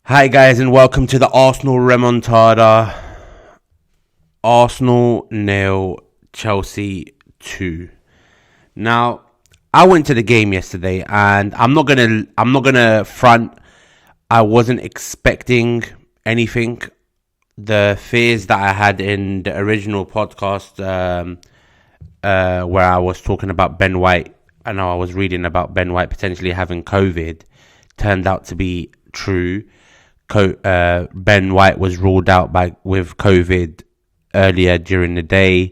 Hi guys and welcome to the Arsenal Remontada. Arsenal 0, Chelsea 2. Now, I went to the game yesterday and I'm not gonna front. I wasn't expecting anything. The fears that I had in the original podcast where I was talking about Ben White, I know I was reading about Ben White potentially having COVID, turned out to be true. Ben White was ruled out with COVID earlier during the day.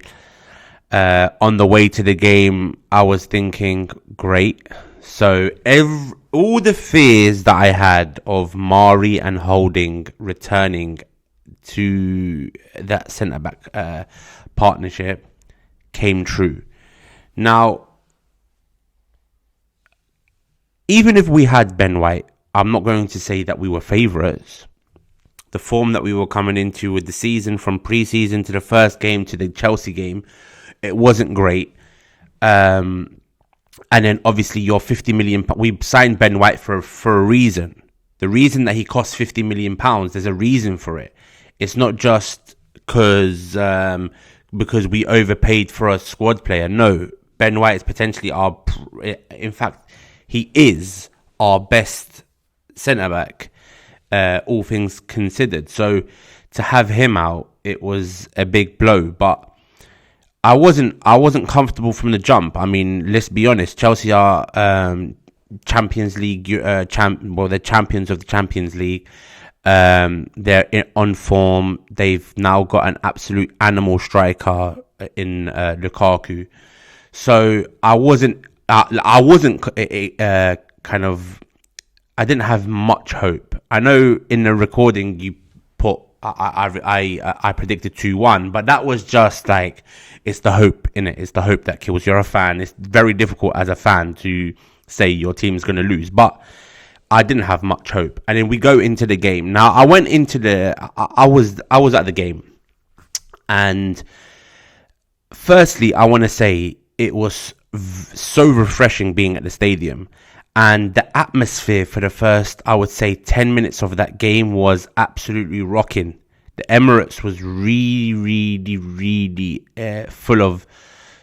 On the way to the game, I was thinking, great. So all the fears that I had of Mari and Holding returning to that centre back partnership came true. Now, even if we had Ben White, I'm not going to say that we were favourites. The form that we were coming into with the season, from pre-season to the first game to the Chelsea game, it wasn't great. And then obviously your 50 million, we signed Ben White for a reason. The reason that he cost 50 million pounds, there's a reason for it. It's not just because we overpaid for a squad player. No, Ben White is potentially in fact, he is our best centre back, all things considered. So to have him out, it was a big blow. But I wasn't comfortable from the jump. I mean, let's be honest. Chelsea are Champions League they're champions of the Champions League. They're on form. They've now got an absolute animal striker in Lukaku. So I didn't have much hope. I know in the recording you put I predicted 2-1, but that was just like, it's the hope in it. It's the hope that kills. You're a fan. It's very difficult as a fan to say your team's going to lose, but I didn't have much hope. And then we go into the game. Now I went into I was at the game, and firstly I want to say it was so refreshing being at the stadium. And the atmosphere for the first, I would say, 10 minutes of that game was absolutely rocking. The Emirates was really full of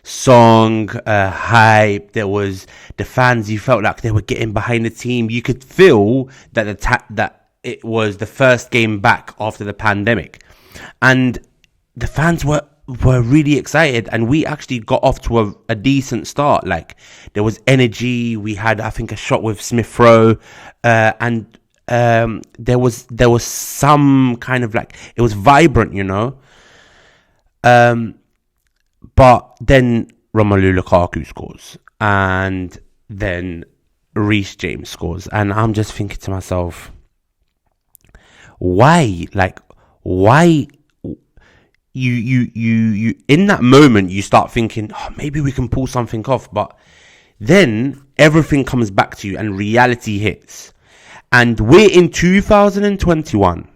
song, hype. There was the fans, you felt like they were getting behind the team. You could feel that that it was the first game back after the pandemic. And the fans were really excited, and we actually got off to a decent start. Like, there was energy. We had, I think, a shot with Smith Rowe, and there was some kind of, like, it was vibrant, you know. But then Romelu Lukaku scores, and then Reece James scores, and I'm just thinking to myself, why? Like, why? You in that moment you start thinking, oh, maybe we can pull something off, but then everything comes back to you and reality hits. And we're in 2021.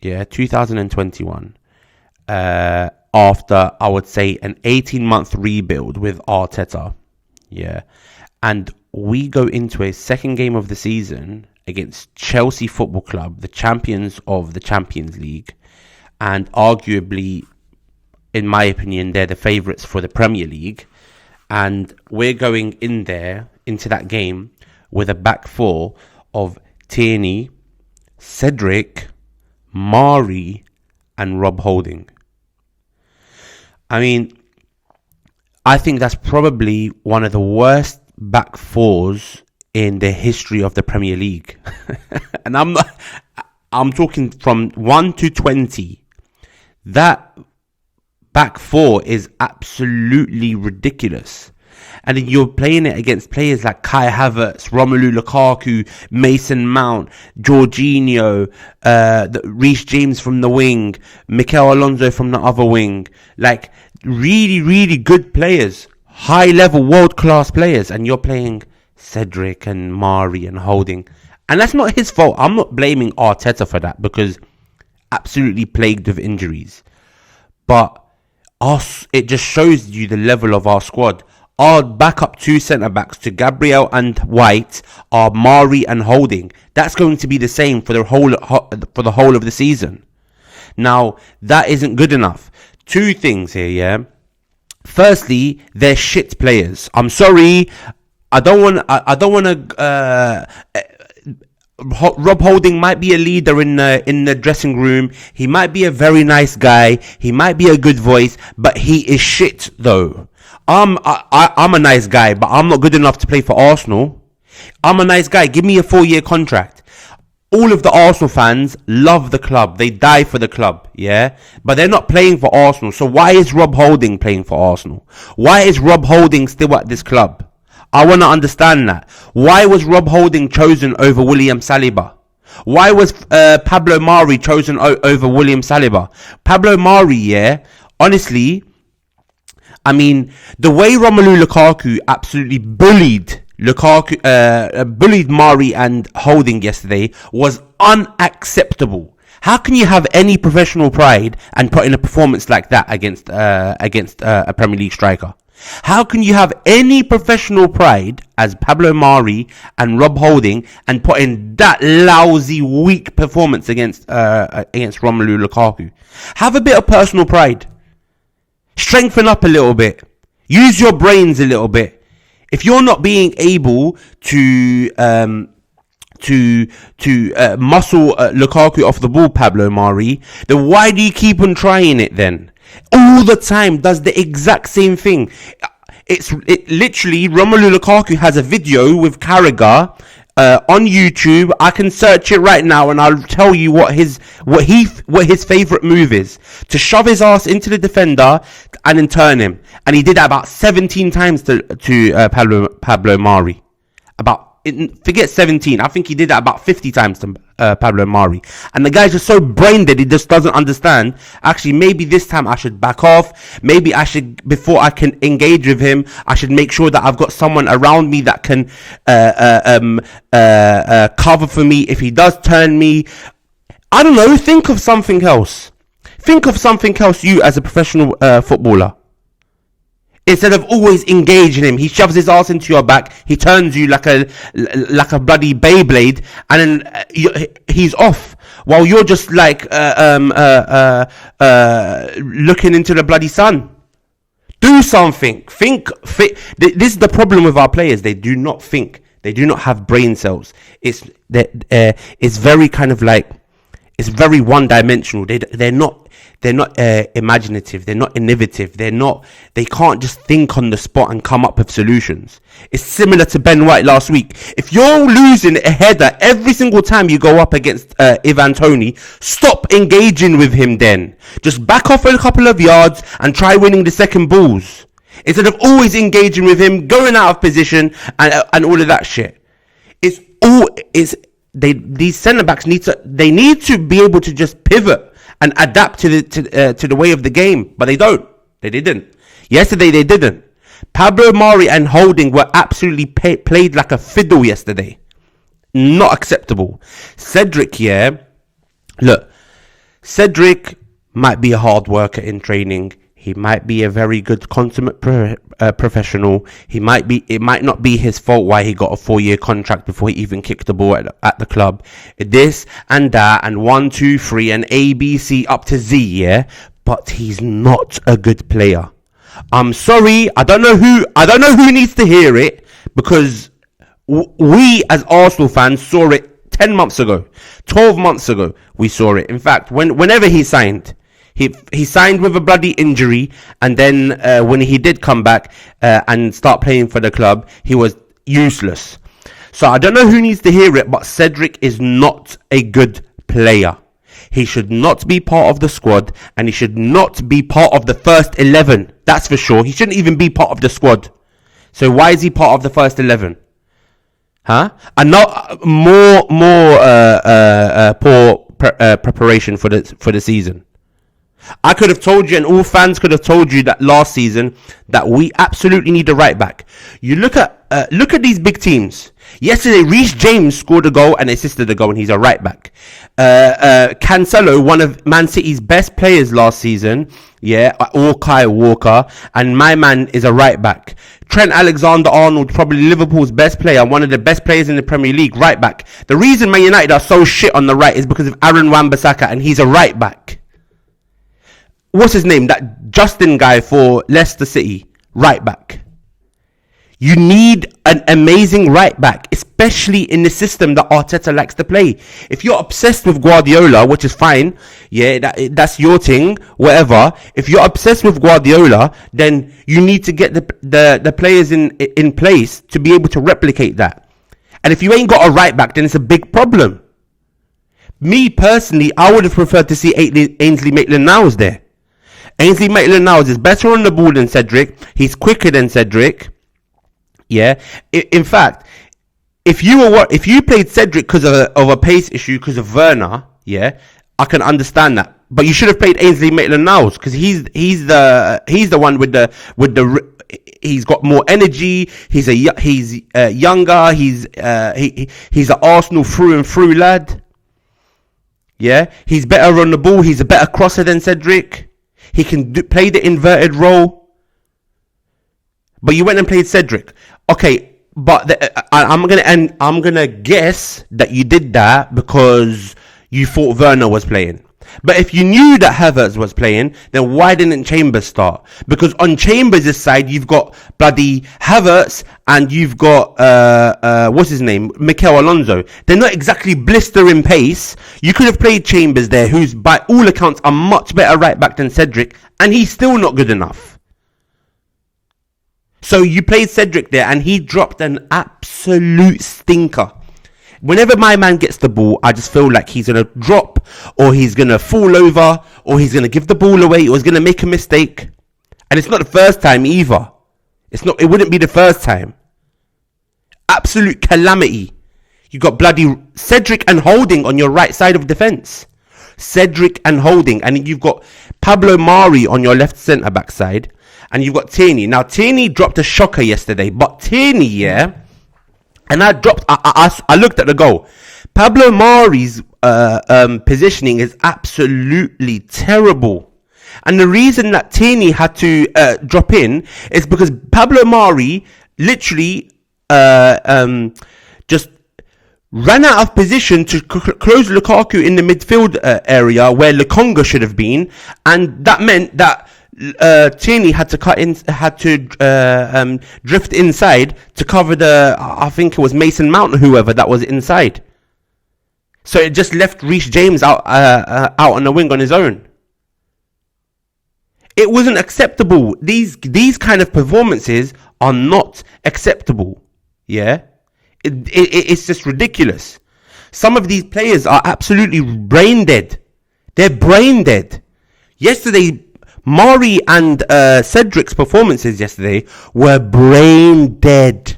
2021. After, I would say, an 18-month rebuild with Arteta. And we go into a second game of the season against Chelsea Football Club, the champions of the Champions League, and arguably, in my opinion, they're the favourites for the Premier League. And we're going into that game with a back four of Tierney, Cedric, Mari, and Rob Holding. I mean, I think that's probably one of the worst back fours in the history of the Premier League. And I'm talking from 1 to 20. That back four is absolutely ridiculous. And then you're playing it against players like Kai Havertz, Romelu Lukaku, Mason Mount, Jorginho, Reece James from the wing, Mikel Alonso from the other wing. Like, really good players, high level, world class players. And you're playing Cedric and Mari and Holding. And that's not his fault. I'm not blaming Arteta for that, because absolutely plagued with injuries. But it just shows you the level of our squad. Our backup two centre-backs to Gabriel and White are Mari and Holding. That's going to be the same for the whole of the season. Now, that isn't good enough. Two things here, yeah? Firstly, they're shit players. I'm sorry. I don't want to... Rob Holding might be a leader in the dressing room. He might be a very nice guy. He might be a good voice, but he is shit, though. I'm a nice guy, but I'm not good enough to play for Arsenal. I'm a nice guy. Give me a 4-year contract. All of the Arsenal fans love the club. They die for the club, yeah? But they're not playing for Arsenal. So why is Rob Holding playing for Arsenal? Why is Rob Holding still at this club? I want to understand that. Why was Rob Holding chosen over William Saliba? Why was Pablo Mari chosen over William Saliba? Pablo Mari, yeah, honestly, I mean, the way Romelu Lukaku absolutely bullied Mari and Holding yesterday was unacceptable. How can you have any professional pride and put in a performance like that against a Premier League striker? How can you have any professional pride as Pablo Mari and Rob Holding and put in that lousy, weak performance against Romelu Lukaku? Have a bit of personal pride. Strengthen up a little bit. Use your brains a little bit. If you're not being able to muscle Lukaku off the ball, Pablo Mari, then why do you keep on trying it then? All the time does the exact same thing. It literally, Romelu Lukaku has a video with Carragher on YouTube. I can search it right now and I'll tell you what his favourite move is. To shove his ass into the defender and then turn him. And he did that about 17 times to Pablo Mari. Forget 17. I think he did that about 50 times to Pablo Mari. And the guy's just so brain dead, he just doesn't understand. Actually, maybe this time I should back off. Maybe I should, before I can engage with him, I should make sure that I've got someone around me that can cover for me if he does turn me. I don't know. Think of something else. Think of something else, you as a professional footballer. Instead of always engaging him, he shoves his ass into your back. He turns you like a bloody Beyblade, and then he's off while you're just like looking into the bloody sun. Do something. Think. This is the problem with our players. They do not think. They do not have brain cells. It's very kind of like, it's very one-dimensional. They're not imaginative. They're not innovative. They can't just think on the spot and come up with solutions. It's similar to Ben White last week. If you're losing a header every single time you go up against Ivan Toney, stop engaging with him then. Just back off a couple of yards and try winning the second balls. Instead of always engaging with him, going out of position and all of that shit. These centre-backs need to be able to just pivot and adapt to the way of the game, but they don't. They didn't. Yesterday they didn't. Pablo Mari and Holding were absolutely played like a fiddle yesterday. Not acceptable. Cedric, yeah. Look, Cedric might be a hard worker in training. He might be a very good consummate professional. It might not be his fault why he got a 4-year contract before he even kicked the ball at the club. This and that and 1, 2, 3 and A, B, C up to Z, yeah. But he's not a good player. I'm sorry. I don't know who needs to hear it, because we as Arsenal fans saw it 10 months ago, 12 months ago. We saw it. In fact, whenever he signed. He signed with a bloody injury, and then when he did come back and start playing for the club, he was useless. So I don't know who needs to hear it, but Cedric is not a good player. He should not be part of the squad, and he should not be part of the first 11. That's for sure. He shouldn't even be part of the squad. So why is he part of the first 11? Huh? And not more poor preparation for the season. I could have told you, and all fans could have told you, that last season that we absolutely need a right back. You look at these big teams. Yesterday, Reece James scored a goal and assisted a goal, and he's a right back. Cancelo, one of Man City's best players last season, or Kyle Walker, and my man is a right back. Trent Alexander-Arnold, probably Liverpool's best player, one of the best players in the Premier League, right back. The reason Man United are so shit on the right is because of Aaron Wan-Bissaka, and he's a right back. What's his name? That Justin guy for Leicester City, right back. You need an amazing right back, especially in the system that Arteta likes to play. If you're obsessed with Guardiola, which is fine, that's your thing, whatever. If you're obsessed with Guardiola, then you need to get the players in place to be able to replicate that. And if you ain't got a right back, then it's a big problem. Me personally, I would have preferred to see Ainsley Maitland-Niles there. Ainsley Maitland-Niles is better on the ball than Cedric. He's quicker than Cedric. Yeah. In fact, if you played Cedric because of a pace issue because of Werner, I can understand that. But you should have played Ainsley Maitland-Niles because he's the one with the he's got more energy. He's younger. He's an Arsenal through and through lad. Yeah, he's better on the ball. He's a better crosser than Cedric. He can play the inverted role. But you went and played Cedric. Okay, but I'm gonna guess that you did that because you thought Werner was playing. But if you knew that Havertz was playing, then why didn't Chambers start? Because on Chambers' side, you've got bloody Havertz and you've got what's his name, Mikel Alonso. They're not exactly blistering pace. You could have played Chambers there, who's by all accounts a much better right back than Cedric, and he's still not good enough. So you played Cedric there and he dropped an absolute stinker. Whenever my man gets the ball, I just feel like he's going to drop or he's going to fall over or he's going to give the ball away or he's going to make a mistake. And it's not the first time either. It wouldn't be the first time. Absolute calamity. You got bloody Cedric and Holding on your right side of defence. Cedric and Holding. And you've got Pablo Mari on your left centre-back side. And you've got Tierney. Now, Tierney dropped a shocker yesterday. But Tierney, and I looked at the goal. Pablo Mari's positioning is absolutely terrible. And the reason that Tierney had to drop in is because Pablo Mari literally just ran out of position to close Lukaku in the midfield area where Lukonga should have been. And that meant that Tierney had to drift inside to cover I think it was Mason Mount or whoever that was inside. So it just left Reece James out on the wing on his own. It wasn't acceptable. These kind of performances are not acceptable. Yeah, it's just ridiculous. Some of these players are absolutely brain dead. They're brain dead. Yesterday, Mari and Cedric's performances yesterday were brain dead.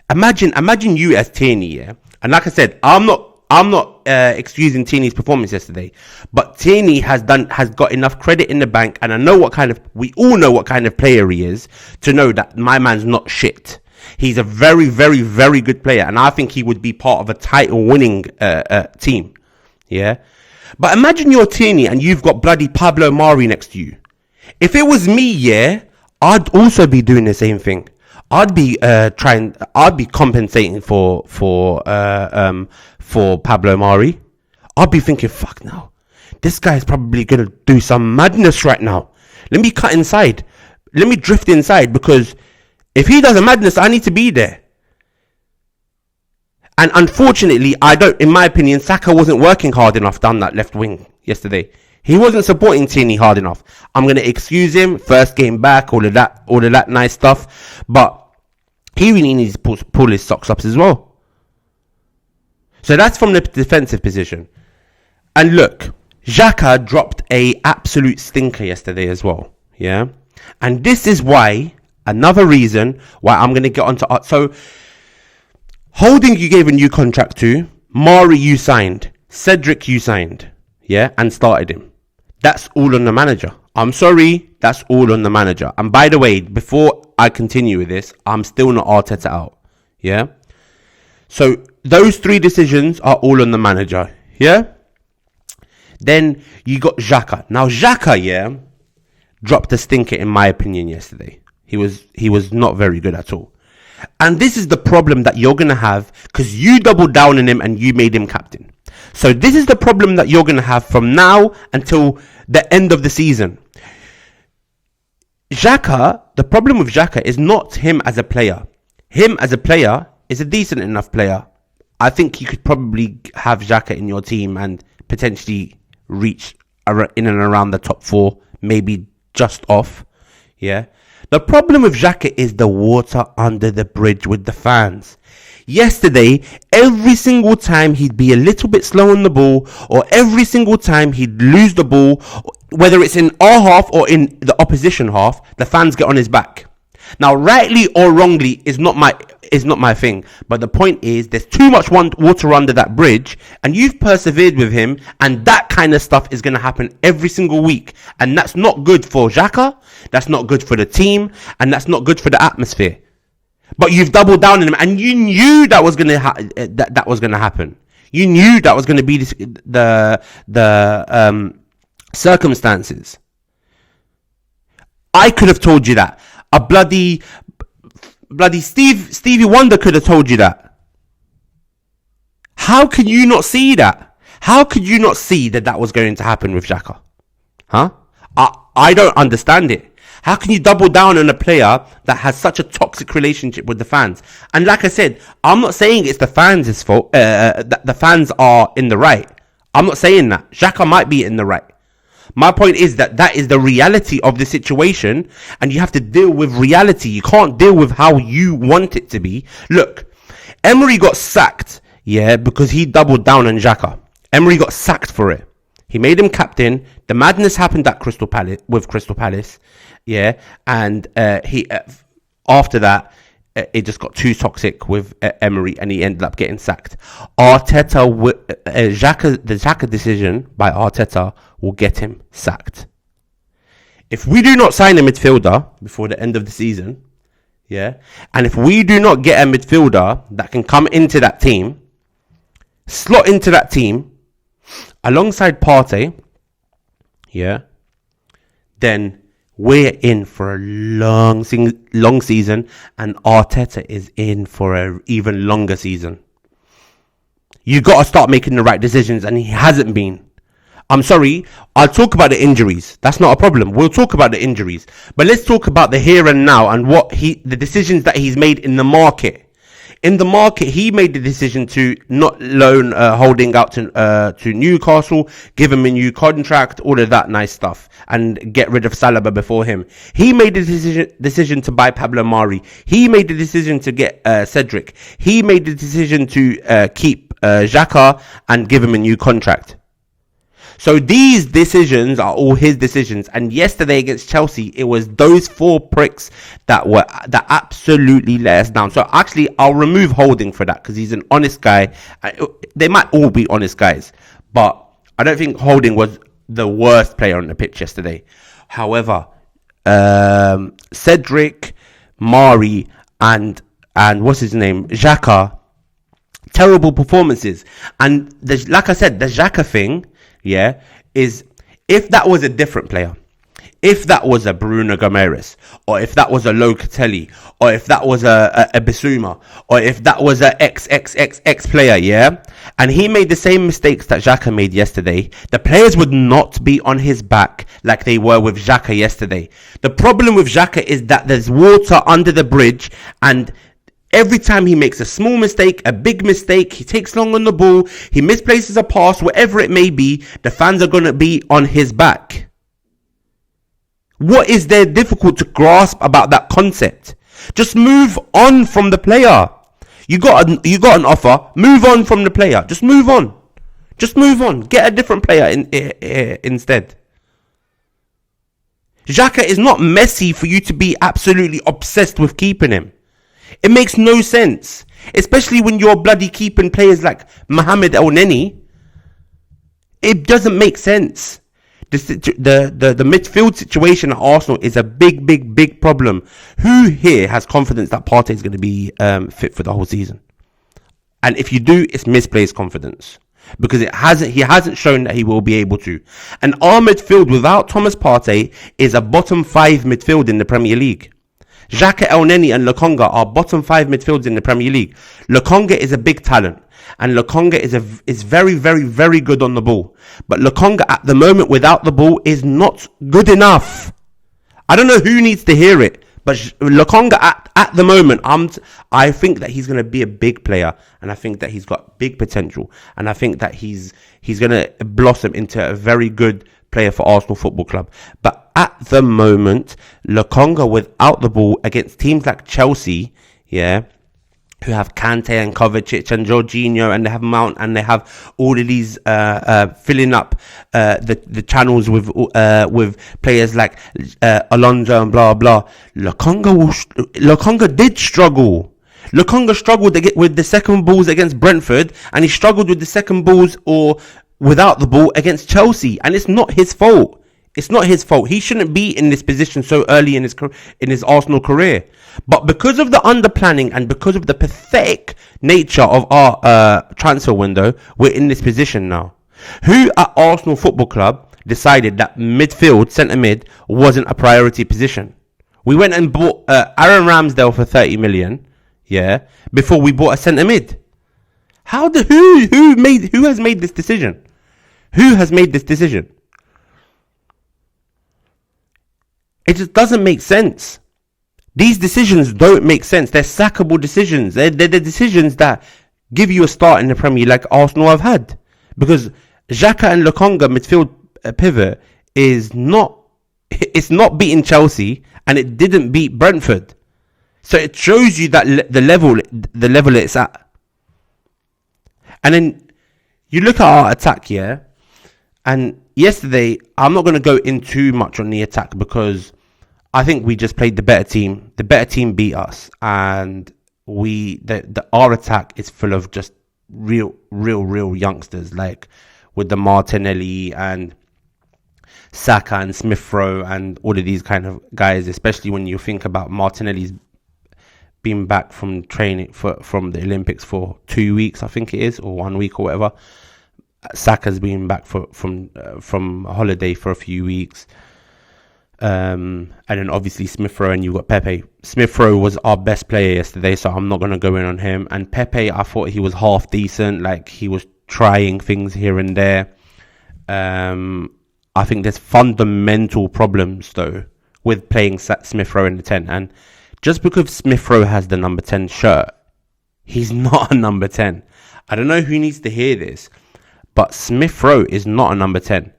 Imagine you as Tierney, and like I said, I'm not excusing Tierney's performance yesterday, but Tierney has got enough credit in the bank, and we all know what kind of player he is to know that my man's not shit. He's a very, very, very good player, and I think he would be part of a title-winning team. Yeah. But imagine you're Tierney and you've got bloody Pablo Mari next to you. If it was me, I'd also be doing the same thing. I'd be compensating for Pablo Mari. I'd be thinking, fuck now. This guy's probably going to do some madness right now. Let me cut inside. Let me drift inside, because if he does a madness, I need to be there. And unfortunately, in my opinion, Saka wasn't working hard enough down that left wing yesterday. He wasn't supporting Tierney hard enough. I'm going to excuse him. First game back, all of that nice stuff. But he really needs to pull his socks up as well. So that's from the defensive position. And look, Xhaka dropped a absolute stinker yesterday as well. Yeah. And this is why, another reason why I'm going to get onto art. So, Holding you gave a new contract to, Mari you signed, Cedric you signed, and started him. That's all on the manager. I'm sorry, that's all on the manager. And by the way, before I continue with this, I'm still not Arteta out, So those three decisions are all on the manager. Yeah. Then you got Xhaka. Now Xhaka, yeah, dropped a stinker in my opinion yesterday. He was not very good at all. And this is the problem that you're going to have because you doubled down on him and you made him captain. So this is the problem that you're going to have from now until the end of the season. Xhaka, the problem with Xhaka is not him as a player. Him as a player is a decent enough player. I think you could probably have Xhaka in your team and potentially reach in and around the top 4, maybe just off. Yeah. The problem with Xhaka is the water under the bridge with the fans. Yesterday, every single time he'd be a little bit slow on the ball, or every single time he'd lose the ball, whether it's in our half or in the opposition half, the fans get on his back. Now, rightly or wrongly is not my thing, but the point is there's too much water under that bridge, and you've persevered with him, and that kind of stuff is going to happen every single week, and that's not good for Xhaka, that's not good for the team, and that's not good for the atmosphere. But you've doubled down on him, and you knew that was going to that was going to happen. You knew that was going to be the circumstances. I could have told you that. A bloody Stevie Wonder could have told you that. How can you not see that? How could you not see that was going to happen with Xhaka? Huh? I don't understand it. How can you double down on a player that has such a toxic relationship with the fans? And like I said, I'm not saying it's the fans' fault. That the fans are in the right. I'm not saying that. Xhaka might be in the right. My point is that is the reality of the situation, and you have to deal with reality. You can't deal with how you want it to be. Look, Emery got sacked, yeah, because he doubled down on Xhaka. Emery got sacked for it. He made him captain. The madness happened at Crystal Palace, yeah, and after that, it just got too toxic with Emery, and he ended up getting sacked. Arteta, the Xhaka decision by Arteta will get him sacked. If we do not sign a midfielder before the end of the season, yeah, and if we do not get a midfielder that can come into that team, slot into that team, alongside Partey, yeah, then we're in for a long season, and Arteta is in for an even longer season. You got to start making the right decisions, and he hasn't been. I'm sorry, I'll talk about the injuries. That's not a problem. We'll talk about the injuries. But let's talk about the here and now and the decisions that he's made in the market. In the market, he made the decision to not loan Holding out to Newcastle, give him a new contract, all of that nice stuff, and get rid of Saliba before him. He made the decision to buy Pablo Mari. He made the decision to get Cedric. He made the decision to keep Xhaka and give him a new contract. So these decisions are all his decisions. And yesterday against Chelsea, it was those 4 pricks that absolutely let us down. So actually, I'll remove Holding for that because he's an honest guy. They might all be honest guys, but I don't think Holding was the worst player on the pitch yesterday. However, Cedric, Mari, and what's his name, Xhaka, terrible performances. And like I said, the Xhaka thing, yeah, is if that was a different player, if that was a Bruno Gomes, or if that was a Locatelli, or if that was a Bissouma, or if that was a X player, yeah, and he made the same mistakes that Xhaka made yesterday, the players would not be on his back like they were with Xhaka yesterday. The problem with Xhaka is that there's water under the bridge, and every time he makes a small mistake, a big mistake, he takes long on the ball, he misplaces a pass, whatever it may be, the fans are going to be on his back. What is there difficult to grasp about that concept? Just move on from the player. You got an offer, move on from the player. Just move on. Just move on. Get a different player instead. Xhaka is not Messi for you to be absolutely obsessed with keeping him. It makes no sense, especially when you're bloody keeping players like Mohamed El Neni. It doesn't make sense. The midfield situation at Arsenal is a big problem. Who here has confidence that Partey is going to be fit for the whole season? And if you do, it's misplaced confidence. Because he hasn't shown that he will be able to. And our midfield without Thomas Partey is a bottom 5 midfield in the Premier League. Xhaka, Elneny and Lokonga are bottom 5 midfields in the Premier League. Lokonga is a big talent. And Lokonga is very, very, very good on the ball. But Lokonga at the moment without the ball is not good enough. I don't know who needs to hear it. But Lokonga at the moment, I think that he's going to be a big player. And I think that he's got big potential. And I think that he's going to blossom into a very good player for Arsenal Football Club. But at the moment, Lokonga without the ball against teams like Chelsea, yeah, who have Kante and Kovacic and Jorginho, and they have Mount, and they have all of these filling up the channels with players like Alonso and blah blah. Lokonga did struggle. Lokonga struggled to get with the second balls against Brentford, and he struggled with the second balls or without the ball against Chelsea, and it's not his fault. It's not his fault. He shouldn't be in this position so early in his Arsenal career. But because of the underplanning and because of the pathetic nature of our transfer window, we're in this position now. Who at Arsenal Football Club decided that midfield, centre mid, wasn't a priority position? We went and bought Aaron Ramsdale for 30 million, yeah, before we bought a centre mid. Who has made this decision? Who has made this decision? It just doesn't make sense. These decisions don't make sense. They're sackable decisions. They're the decisions that give you a start in the Premier League like Arsenal have had. Because Xhaka and Lokonga midfield pivot it's not beating Chelsea, and it didn't beat Brentford. So it shows you that the level it's at. And then you look at our attack here, and yesterday I'm not going to go in too much on the attack because I think we just played the better team. The better team beat us, and our attack is full of just real youngsters, like with the Martinelli and Saka and Smith Rowe and all of these kind of guys. Especially when you think about Martinelli's been back from training from the Olympics for 2 weeks, I think it is, or 1 week or whatever. Saka's been back from holiday for a few weeks. And then obviously Smith Rowe, and you've got Pepe. Smith Rowe was our best player yesterday, so I'm not going to go in on him. And Pepe, I thought he was half decent, like he was trying things here and there. I think there's fundamental problems though with playing Smith Rowe in the 10. And just because Smith Rowe has the number 10 shirt, he's not a number 10. I don't know who needs to hear this, but Smith Rowe is not a number 10.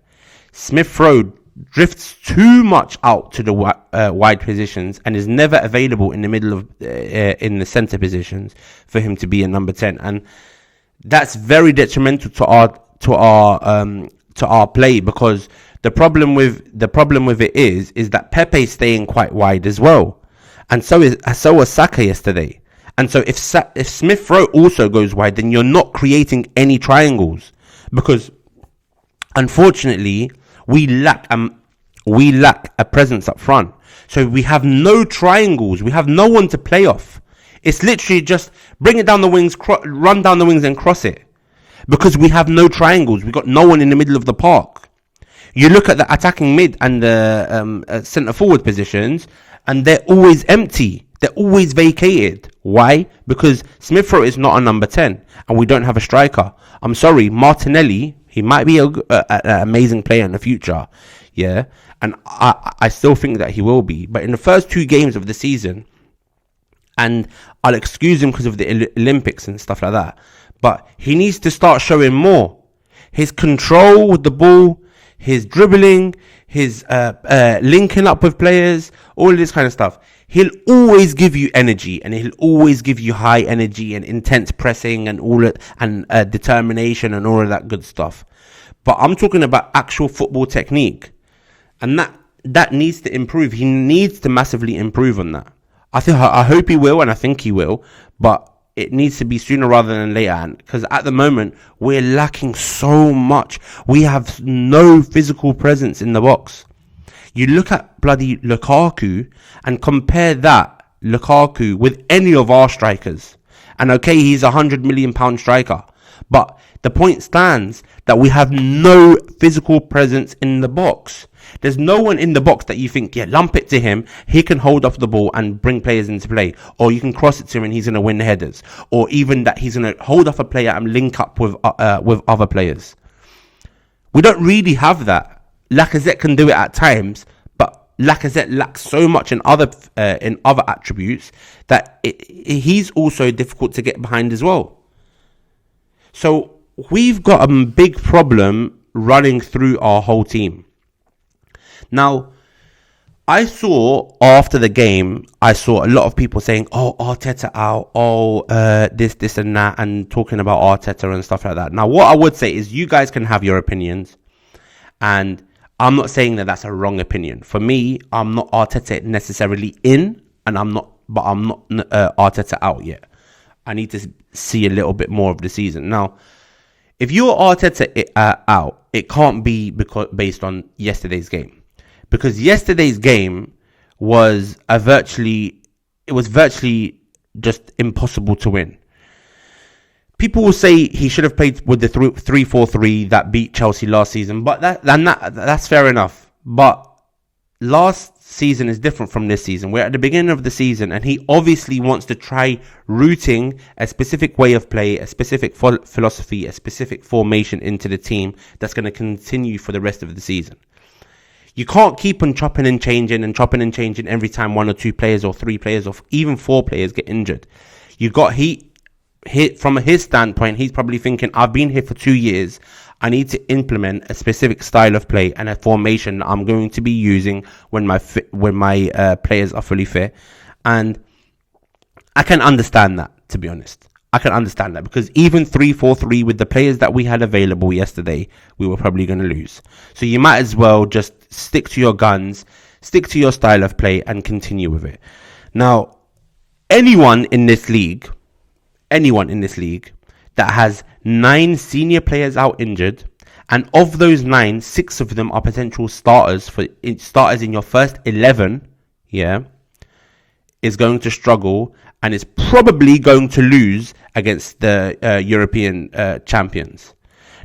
Smith Rowe drifts too much out to the wide positions and is never available in the middle of in the centre positions for him to be a number 10, and that's very detrimental to our play, because the problem with it is that Pepe's staying quite wide as well, and so was Saka yesterday. And so if Smith Rowe also goes wide, then you're not creating any triangles, because unfortunately we lack a presence up front. So we have no triangles. We have no one to play off. It's literally just bring it down the wings, run down the wings and cross it. Because we have no triangles. We've got no one in the middle of the park. You look at the attacking mid and the centre forward positions, and they're always empty. They're always vacated. Why? Because Smith Rowe is not a number 10, and we don't have a striker. I'm sorry, Martinelli, he might be an amazing player in the future, yeah, and I still think that he will be. But in the first 2 games of the season, and I'll excuse him because of the Olympics and stuff like that, but he needs to start showing more. His control with the ball, his dribbling, his linking up with players, all of this kind of stuff. He'll always give you energy, and he'll always give you high energy and intense pressing and all it, and determination and all of that good stuff. But I'm talking about actual football technique, and that needs to improve. He needs to massively improve on that. I hope he will, and I think he will, but it needs to be sooner rather than later, because at the moment we're lacking so much. We have no physical presence in the box. You look at bloody Lukaku and compare that Lukaku with any of our strikers, And okay, he's £100 million striker. But the point stands that we have no physical presence in the box. There's no one in the box that you think, yeah, lump it to him. He can hold off the ball and bring players into play. Or you can cross it to him and he's going to win headers. Or even that he's going to hold off a player and link up with other players. We don't really have that. Lacazette can do it at times, but Lacazette lacks so much in other attributes that he's also difficult to get behind as well. So we've got a big problem running through our whole team. Now, I saw after the game, I saw a lot of people saying, oh, Arteta out, this and that, and talking about Arteta and stuff like that. Now, what I would say is you guys can have your opinions, and I'm not saying that that's a wrong opinion. For me, I'm not Arteta necessarily in, and I'm not Arteta out yet. I need to see a little bit more of the season. Now, if you're Arteta out, it can't be based on yesterday's game. Because yesterday's game was virtually just impossible to win. People will say he should have played with the 3-4-3 that beat Chelsea last season, but that's fair enough. But last season is different from this season. We're at the beginning of the season, and he obviously wants to try rooting a specific way of play, a specific philosophy, a specific formation into the team that's going to continue for the rest of the season. You can't keep on chopping and changing every time one or two players or three players or even four players get injured. From his standpoint, he's probably thinking, I've been here for 2 years. I need to implement a specific style of play and a formation that I'm going to be using when my players are fully fit. And I can understand that, to be honest. I can understand that because even 3-4-3 with the players that we had available yesterday, we were probably going to lose. So you might as well just stick to your guns, stick to your style of play and continue with it. Now, anyone in this league that has 9 senior players out injured, and of those 9, 6 of them are potential starters in your first 11, is going to struggle and is probably going to lose against the European champions.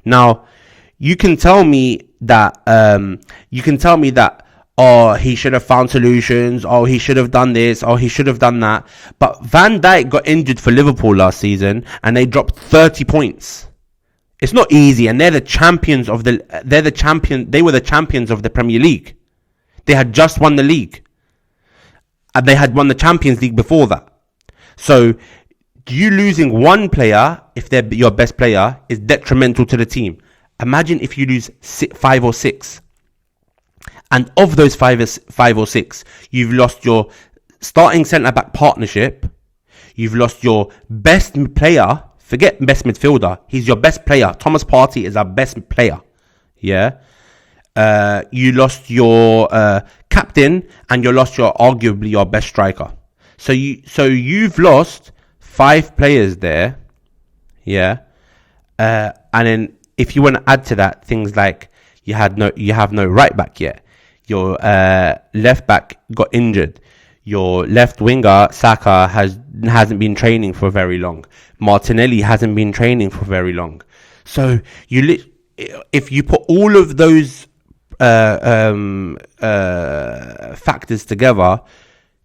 Now, you can tell me that he should have found solutions, he should have done this, he should have done that. But Van Dijk got injured for Liverpool last season and they dropped 30 points. It's not easy, and they were the champions of the Premier League. They had just won the league. And they had won the Champions League before that. So you losing one player, if they're your best player, is detrimental to the team. Imagine if you lose 5 or 6. And of those 5 or 6, you've lost your starting centre-back partnership. You've lost your best player. Forget best midfielder. He's your best player. Thomas Partey is our best player. Yeah. You lost your captain, and you lost arguably your best striker. So you've lost 5 players there, and then if you want to add to that things like you have no right back yet, your left back got injured, your left winger Saka hasn't been training for very long, Martinelli hasn't been training for very long. So if you put all of those factors together,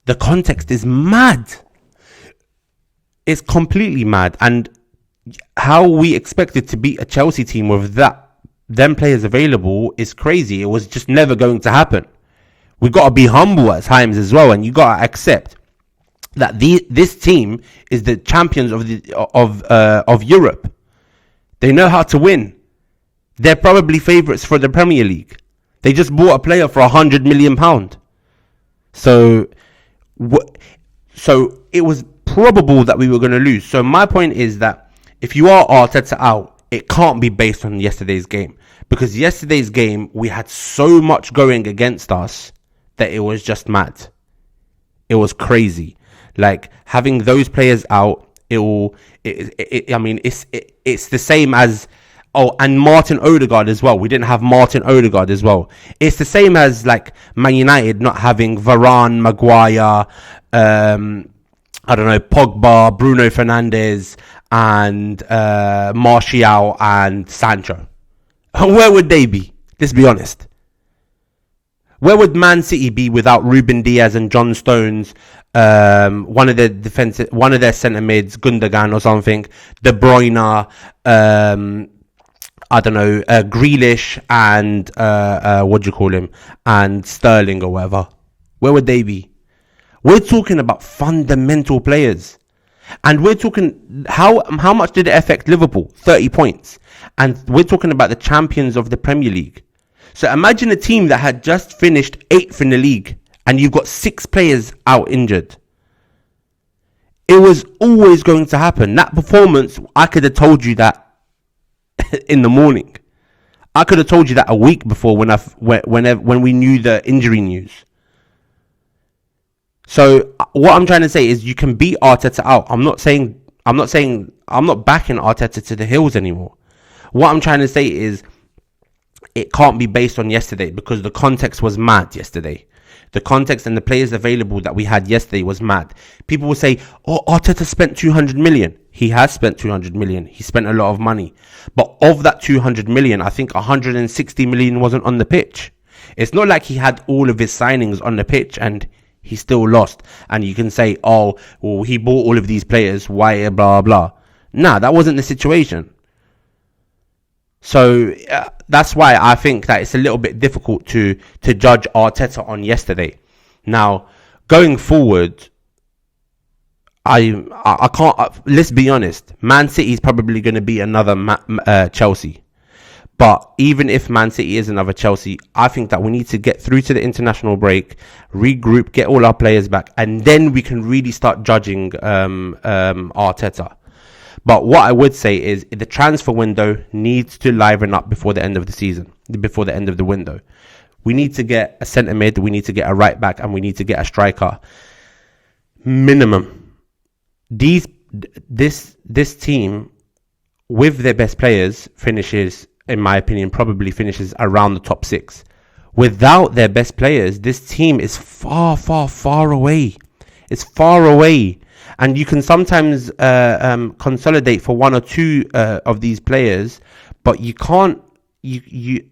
the context is mad. It's completely mad. And how we expected to beat a Chelsea team with them players available is crazy. It was just never going to happen. We got to be humble at times as well, and you got to accept that this team is the champions of Europe. They know how to win. They're probably favourites for the Premier League. They just bought a player for £100 million. So it was probable that we were going to lose. So my point is that if you are Arteta out, it can't be based on yesterday's game. Because yesterday's game, we had so much going against us that it was just mad. It was crazy. Like, having those players out, it's the same as... Oh, and Martin Odegaard as well. We didn't have Martin Odegaard as well. It's the same as like Man United not having Varane, Maguire, I don't know, Pogba, Bruno Fernandes, and Martial and Sancho. Where would they be? Let's be honest. Where would Man City be without Ruben Diaz and John Stones, one of their centre mids, Gundogan or something, De Bruyne, I don't know, Grealish and what do you call him, and Sterling or whatever? Where would they be? We're talking about fundamental players. And we're talking, how much did it affect Liverpool? 30 points. And we're talking about the champions of the Premier League. So imagine a team that had just finished 8th in the league and you've got 6 players out injured. It was always going to happen. That performance, I could have told you that in the morning. I could have told you that a week before when we knew the injury news. So what I'm trying to say is you can beat Arteta out. I'm not backing Arteta to the hills anymore. What I'm trying to say is it can't be based on yesterday because the context was mad yesterday. The context and the players available that we had yesterday was mad. People will say, oh, Arteta spent 200 million. He has spent 200 million. He spent a lot of money. But of that 200 million, I think 160 million wasn't on the pitch. It's not like he had all of his signings on the pitch and he still lost. And you can say, oh, well, he bought all of these players. Why, blah, blah. Nah, that wasn't the situation. So that's why I think that it's a little bit difficult to judge Arteta on yesterday. Now, going forward, I can't. Let's be honest. Man City is probably going to be another Chelsea. But even if Man City is another Chelsea, I think that we need to get through to the international break, regroup, get all our players back, and then we can really start judging Arteta. But what I would say is the transfer window needs to liven up before the end of the season, before the end of the window. We need to get a centre mid, we need to get a right back, and we need to get a striker. Minimum. This team, with their best players, finishes, in my opinion, probably finishes around the top 6. Without their best players, this team is far, far, far away. It's far away. And you can sometimes consolidate for one or two of these players, but you can't. You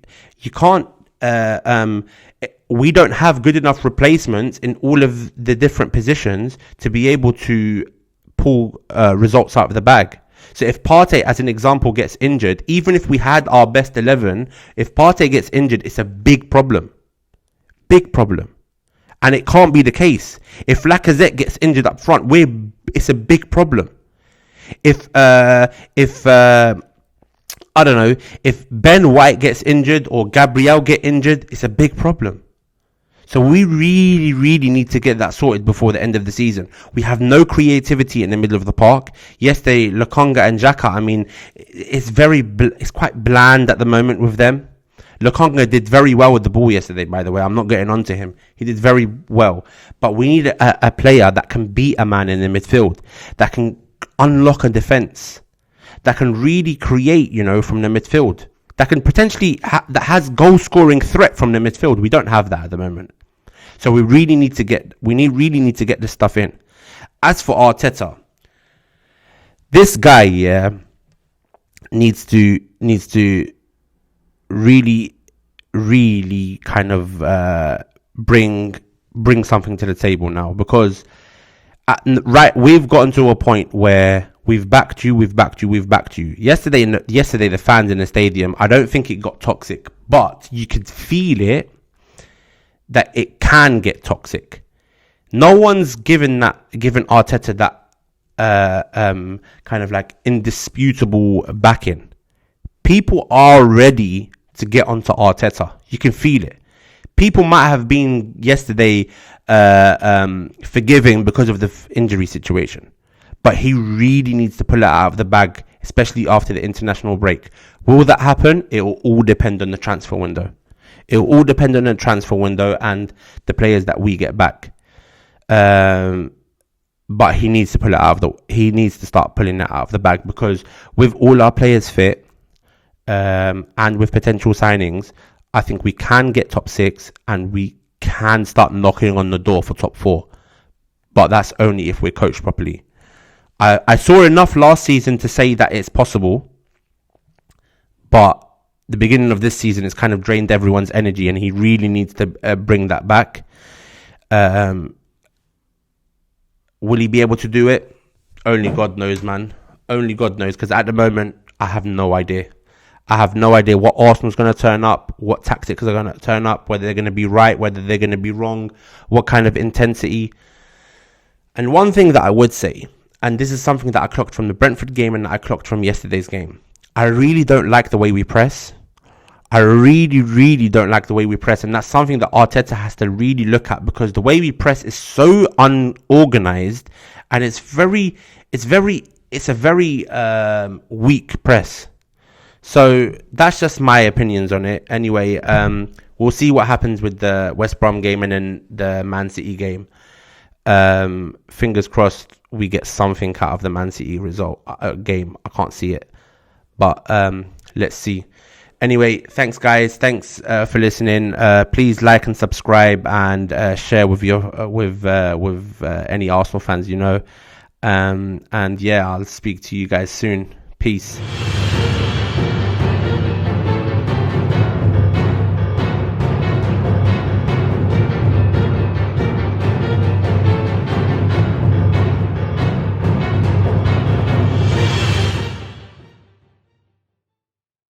can't. We don't have good enough replacements in all of the different positions to be able to pull results out of the bag. So if Partey, as an example, gets injured, even if we had our best 11, if Partey gets injured, it's a big problem. Big problem. And it can't be the case. If Lacazette gets injured up front, it's a big problem. If I don't know, if Ben White gets injured or Gabriel get injured, it's a big problem. So we really, really need to get that sorted before the end of the season. We have no creativity in the middle of the park. Yesterday, Lokonga and Xhaka, I mean, it's quite bland at the moment with them. Lokonga did very well with the ball yesterday, by the way. I'm not getting on to him. He did very well. But we need a player that can beat a man in the midfield, that can unlock a defence, that can really create, from the midfield, that can potentially, that has goal-scoring threat from the midfield. We don't have that at the moment. So we really need to get this stuff in. As for Arteta, this guy, needs to really, really kind of bring something to the table now, because we've gotten to a point where we've backed you. Yesterday, the fans in the stadium, I don't think it got toxic, but you could feel it that it can get toxic. No one's given Arteta that kind of like indisputable backing. People are ready to get onto Arteta. You can feel it. People might have been yesterday forgiving because of the injury situation, but he really needs to pull it out of the bag, especially after the international break. Will that happen? It will all depend on the transfer window. It will all depend on the transfer window and the players that we get back. But he needs to pull it out of he needs to start pulling that out of the bag, because with all our players fit, and with potential signings, I think we can get top 6 and we can start knocking on the door for top 4. but that's only if we're coached properly. I saw enough last season to say that it's possible, but the beginning of this season has kind of drained everyone's energy, and he really needs to bring that back. Will he be able to do it? Only God knows, man. Only God knows, because at the moment, I have no idea. I have no idea what Arsenal's going to turn up, what tactics are going to turn up, whether they're going to be right, whether they're going to be wrong, what kind of intensity. And one thing that I would say, and this is something that I clocked from the Brentford game and I clocked from yesterday's game, I really don't like the way we press. I really don't like the way we press, and that's something that Arteta has to really look at, because the way we press is so unorganized, and it's a very weak press. So that's just my opinions on it. Anyway, we'll see what happens with the West Brom game and then the Man City game. Fingers crossed we get something out of the Man City game. I can't see it, but let's see. Anyway, thanks guys. Thanks for listening. Please like and subscribe and share with any Arsenal fans you know. And yeah, I'll speak to you guys soon. Peace.